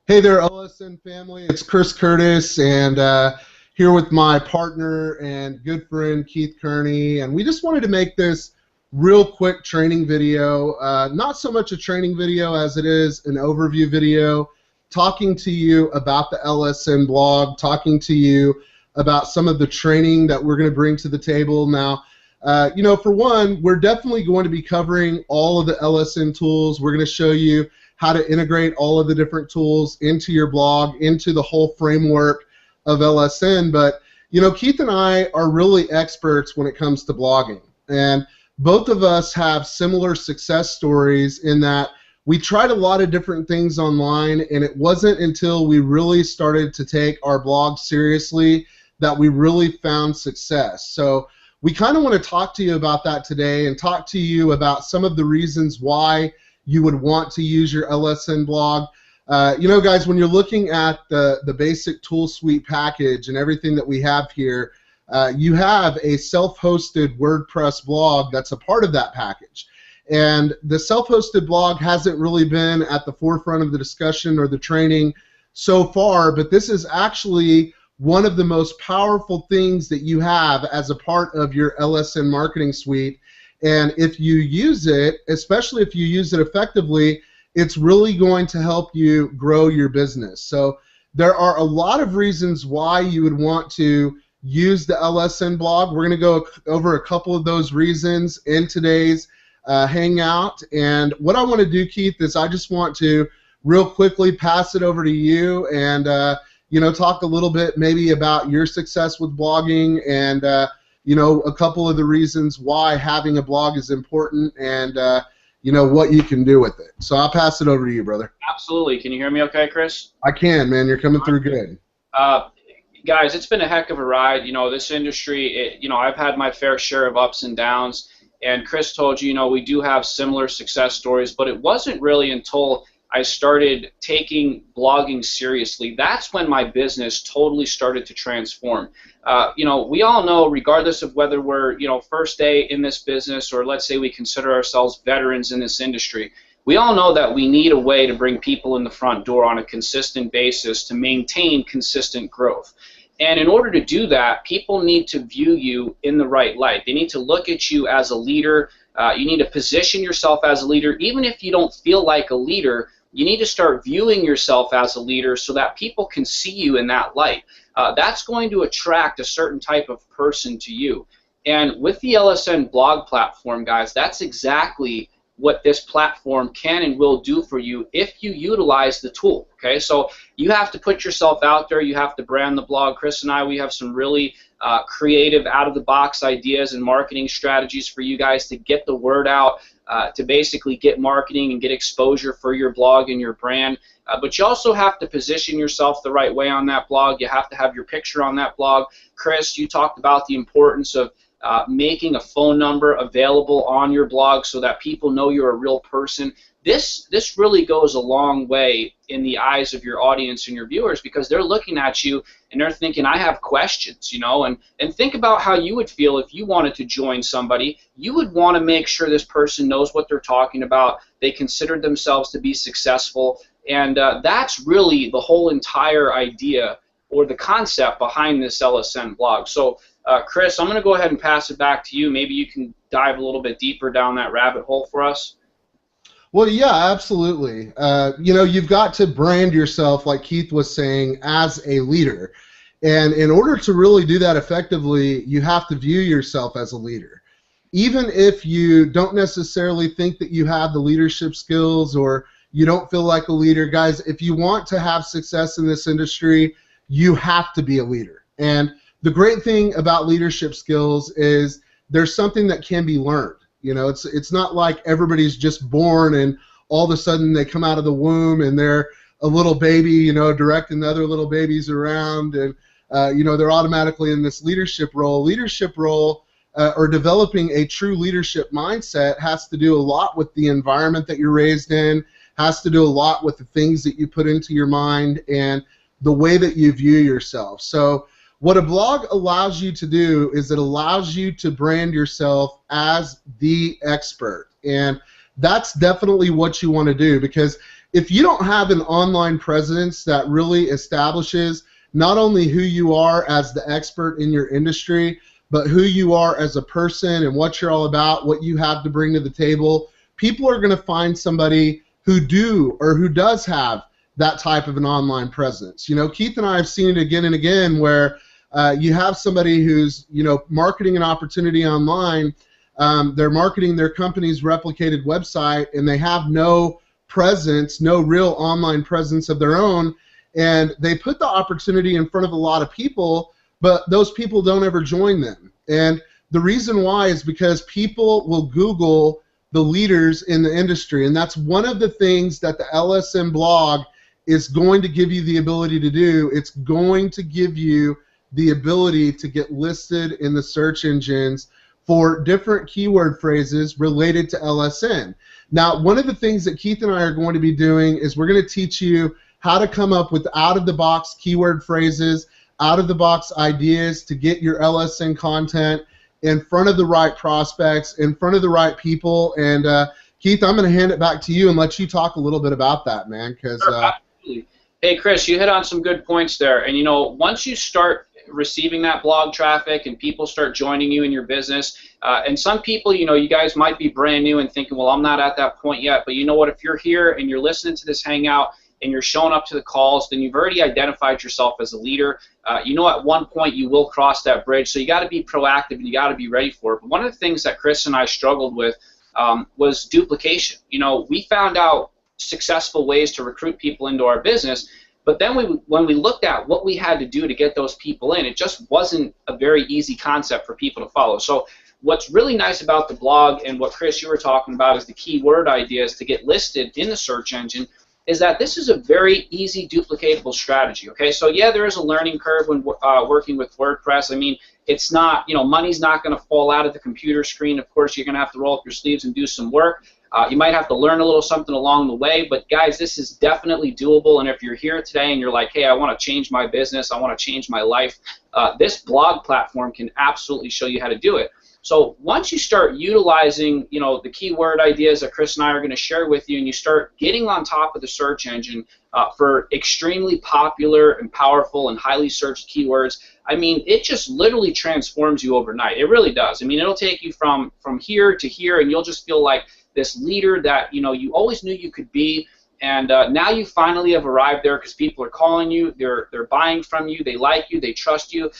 Hey there, LSN family. It's Chris Curtis, and here with my partner and good friend Keith Kearney. And we just wanted to make this real quick training video. Not so much a training video as it is an overview video, talking to you about the LSN blog, talking to you about some of the training that we're going to bring to the table. Now, for one, we're definitely going to be covering all of the LSN tools. We're going to show you how to integrate all of the different tools into your blog, into the whole framework of LSN. But, Keith and I are really experts when it comes to blogging. And both of us have similar success stories in that we tried a lot of different things online, and it wasn't until we really started to take our blog seriously that we really found success. So we kind of want to talk to you about that today and talk to you about some of the reasons why you would want to use your LSN blog. Guys, when you're looking at the basic tool suite package and everything that we have here, you have a self-hosted WordPress blog that's a part of that package. And the self-hosted blog hasn't really been at the forefront of the discussion or the training so far, but this is actually one of the most powerful things that you have as a part of your LSN marketing suite. And if you use it, especially if you use it effectively, it's really going to help you grow your business. So there are a lot of reasons why you would want to use the LSN blog. We're going to go over a couple of those reasons in today's hangout. And what I want to do, Keith, is I just want to real quickly pass it over to you and talk a little bit maybe about your success with blogging and a couple of the reasons why having a blog is important and, what you can do with it. So I'll pass it over to you, brother. Absolutely. Can you hear me okay, Chris? I can, man. You're coming through good. Guys, it's been a heck of a ride. This industry, I've had my fair share of ups and downs. And Chris told you, we do have similar success stories, but it wasn't really until I started taking blogging seriously. That's when my business totally started to transform. We all know, regardless of whether we're, first day in this business or let's say we consider ourselves veterans in this industry, we all know that we need a way to bring people in the front door on a consistent basis to maintain consistent growth. And in order to do that, people need to view you in the right light. They need to look at you as a leader. You need to position yourself as a leader. Even if you don't feel like a leader, you need to start viewing yourself as a leader so that people can see you in that light. That's going to attract a certain type of person to you. And with the LSN blog platform, guys, that's exactly what this platform can and will do for you if you utilize the tool. Okay, so you have to put yourself out there. You have to brand the blog. Chris and I, we have some really creative, out-of-the-box ideas and marketing strategies for you guys to get the word out, to basically get marketing and get exposure for your blog and your brand. But you also have to position yourself the right way on that blog. You have to have your picture on that blog. Chris, you talked about the importance of making a phone number available on your blog so that people know you're a real person. This really goes a long way in the eyes of your audience and your viewers because they're looking at you and they're thinking, I have questions, and think about how you would feel if you wanted to join somebody. You would want to make sure this person knows what they're talking about. They consider themselves to be successful, and that's really the whole entire idea or the concept behind this LSN blog. So Chris, I'm going to go ahead and pass it back to you. Maybe you can dive a little bit deeper down that rabbit hole for us. Well, yeah, absolutely. You've got to brand yourself, like Keith was saying, as a leader. And in order to really do that effectively, you have to view yourself as a leader. Even if you don't necessarily think that you have the leadership skills or you don't feel like a leader, guys, if you want to have success in this industry, you have to be a leader. And the great thing about leadership skills is there's something that can be learned. It's not like everybody's just born and all of a sudden they come out of the womb and they're a little baby, directing the other little babies around and, they're automatically in this leadership role. Leadership role or developing a true leadership mindset has to do a lot with the environment that you're raised in, has to do a lot with the things that you put into your mind and the way that you view yourself. So what a blog allows you to do is it allows you to brand yourself as the expert. And that's definitely what you want to do because if you don't have an online presence that really establishes not only who you are as the expert in your industry, but who you are as a person and what you're all about, what you have to bring to the table, people are going to find somebody who does have that type of an online presence. You know, Keith and I have seen it again and again where you have somebody who's, you know, marketing an opportunity online, they're marketing their company's replicated website, and they have no presence, no real online presence of their own, and they put the opportunity in front of a lot of people, but those people don't ever join them. And the reason why is because people will Google the leaders in the industry, and that's one of the things that the LSN blog is going to give you the ability to do. It's going to give you the ability to get listed in the search engines for different keyword phrases related to LSN. Now, one of the things that Keith and I are going to be doing is we're going to teach you how to come up with out-of-the-box keyword phrases, out-of-the-box ideas to get your LSN content in front of the right prospects, in front of the right people. And Keith, I'm going to hand it back to you and let you talk a little bit about that, man. Because hey, Chris, you hit on some good points there. And, you know, once you start receiving that blog traffic and people start joining you in your business, and some people, you know, you guys might be brand new and thinking, well, I'm not at that point yet. But you know what? If you're here and you're listening to this hangout and you're showing up to the calls, then you've already identified yourself as a leader. You know, at one point you will cross that bridge. So you got to be proactive and you got to be ready for it. But one of the things that Chris and I struggled with was duplication. You know, we found out successful ways to recruit people into our business, but then when we looked at what we had to do to get those people in, it just wasn't a very easy concept for people to follow. So what's really nice about the blog, and what Chris, you were talking about, is the keyword ideas to get listed in the search engine, is that this is a very easy duplicatable strategy. Okay, so yeah, there is a learning curve when working with WordPress. I mean, it's not, you know, money's not going to fall out of the computer screen. Of course, you're going to have to roll up your sleeves and do some work. You might have to learn a little something along the way, but guys, this is definitely doable. And if you're here today and you're like, hey, I want to change my business, I want to change my life, this blog platform can absolutely show you how to do it. So once you start utilizing, you know, the keyword ideas that Chris and I are going to share with you, and you start getting on top of the search engine for extremely popular and powerful and highly searched keywords, I mean, it just literally transforms you overnight. It really does. I mean, it'll take you from here to here, and you'll just feel like this leader that, you know, you always knew you could be. And now you finally have arrived there because people are calling you, they're buying from you, they like you, they trust you.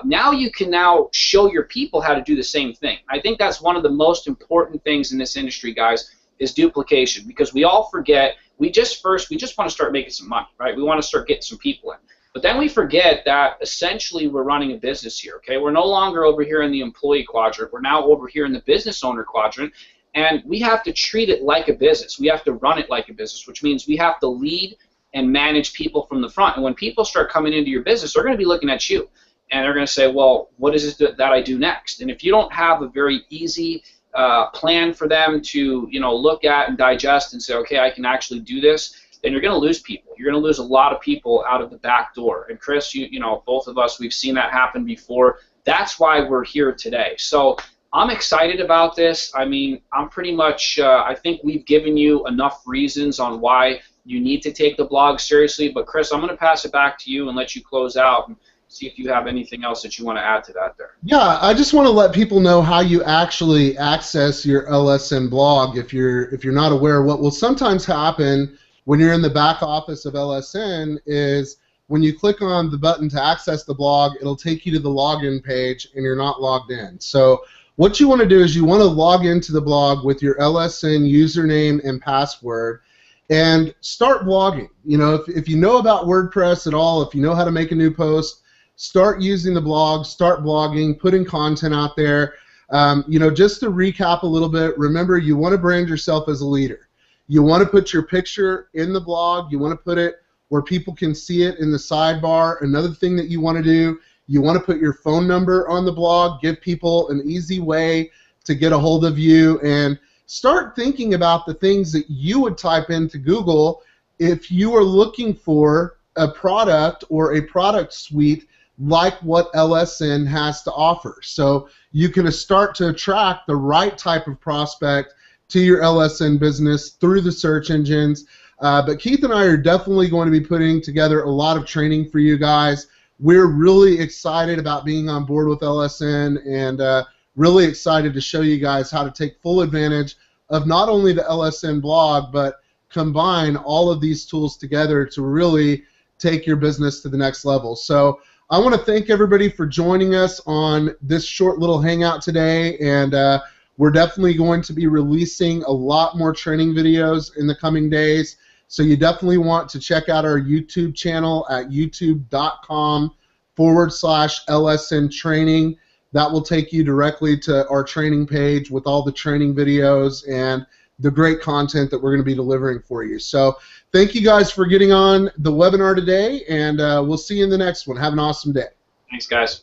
Now you can now show your people how to do the same thing. I think that's one of the most important things in this industry, guys, is duplication, because we all forget, we just want to start making some money, right? We want to start getting some people in. But then we forget that essentially we're running a business here, okay? We're no longer over here in the employee quadrant. We're now over here in the business owner quadrant. And we have to treat it like a business. We have to run it like a business, which means we have to lead and manage people from the front. And when people start coming into your business, they're going to be looking at you. And they're going to say, well, what is it that I do next? And if you don't have a very easy plan for them to, you know, look at and digest and say, okay, I can actually do this, then you're going to lose people. You're going to lose a lot of people out of the back door. And Chris, you know, both of us, we've seen that happen before. That's why we're here today. So I'm excited about this. I mean, I'm pretty much, I think we've given you enough reasons on why you need to take the blog seriously. But Chris, I'm going to pass it back to you and let you close out and see if you have anything else that you want to add to that there. Yeah, I just want to let people know how you actually access your LSN blog. If you're not aware, what will sometimes happen when you're in the back office of LSN is when you click on the button to access the blog, it'll take you to the login page and you're not logged in. So what you want to do is you want to log into the blog with your LSN username and password and start blogging. You know, if you know about WordPress at all, if you know how to make a new post, start using the blog, start blogging, putting content out there. You know, just to recap a little bit, remember you want to brand yourself as a leader. You want to put your picture in the blog. You want to put it where people can see it in the sidebar. Another thing that you want to do, you want to put your phone number on the blog, give people an easy way to get a hold of you, and start thinking about the things that you would type into Google if you are looking for a product or a product suite like what LSN has to offer. So you can start to attract the right type of prospect to your LSN business through the search engines. But Keith and I are definitely going to be putting together a lot of training for you guys. We're really excited about being on board with LSN and really excited to show you guys how to take full advantage of not only the LSN blog, but combine all of these tools together to really take your business to the next level. So I want to thank everybody for joining us on this short little hangout today, and we're definitely going to be releasing a lot more training videos in the coming days. So you definitely want to check out our YouTube channel at youtube.com/LSN training. That will take you directly to our training page with all the training videos and the great content that we're going to be delivering for you. So thank you guys for getting on the webinar today, and we'll see you in the next one. Have an awesome day. Thanks, guys.